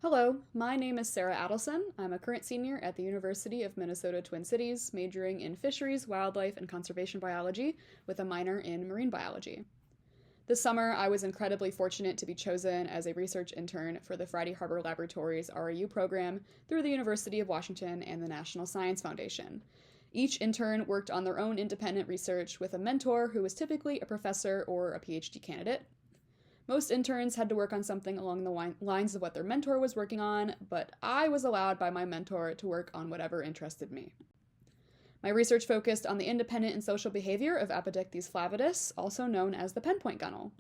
Hello, my name is Sarah Adelson. I'm a current senior at the University of Minnesota Twin Cities, majoring in fisheries, wildlife, and conservation biology with a minor in marine biology. This summer, I was incredibly fortunate to be chosen as a research intern for the Friday Harbor Laboratories RAU program through the University of Washington and the National Science Foundation. Each intern worked on their own independent research with a mentor who was typically a professor or a PhD candidate. Most interns had to work on something along the lines of what their mentor was working on, but I was allowed by my mentor to work on whatever interested me. My research focused on the independent and social behavior of Apodictes flavidus, also known as the penpoint gunnel.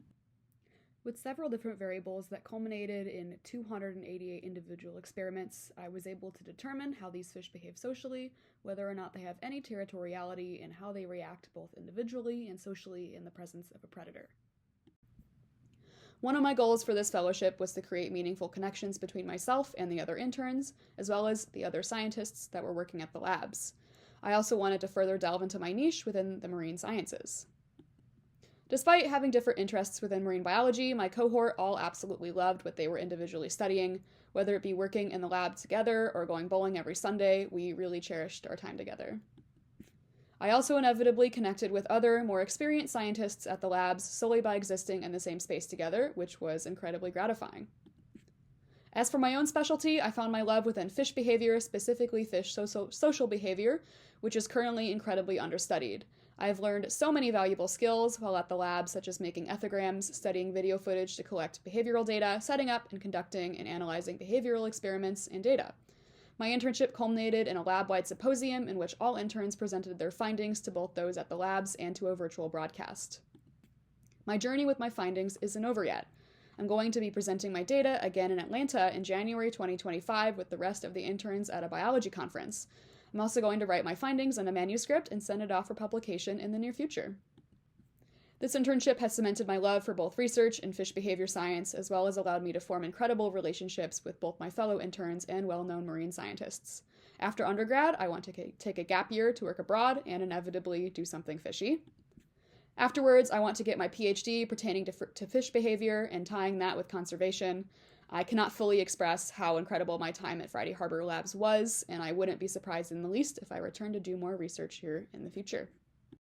With several different variables that culminated in 288 individual experiments, I was able to determine how these fish behave socially, whether or not they have any territoriality, and how they react both individually and socially in the presence of a predator. One of my goals for this fellowship was to create meaningful connections between myself and the other interns, as well as the other scientists that were working at the labs. I also wanted to further delve into my niche within the marine sciences. Despite having different interests within marine biology, my cohort all absolutely loved what they were individually studying. Whether it be working in the lab together or going bowling every Sunday, we really cherished our time together. I also inevitably connected with other, more experienced scientists at the labs solely by existing in the same space together, which was incredibly gratifying. As for my own specialty, I found my love within fish behavior, specifically fish social behavior, which is currently incredibly understudied. I've learned so many valuable skills while at the lab, such as making ethograms, studying video footage to collect behavioral data, setting up and conducting and analyzing behavioral experiments and data. My internship culminated in a lab-wide symposium in which all interns presented their findings to both those at the labs and to a virtual broadcast. My journey with my findings isn't over yet. I'm going to be presenting my data again in Atlanta in January 2025 with the rest of the interns at a biology conference. I'm also going to write my findings in a manuscript and send it off for publication in the near future. This internship has cemented my love for both research and fish behavior science, as well as allowed me to form incredible relationships with both my fellow interns and well-known marine scientists. After undergrad, I want to take a gap year to work abroad and inevitably do something fishy. Afterwards, I want to get my PhD pertaining to fish behavior and tying that with conservation. I cannot fully express how incredible my time at Friday Harbor Labs was, and I wouldn't be surprised in the least if I return to do more research here in the future.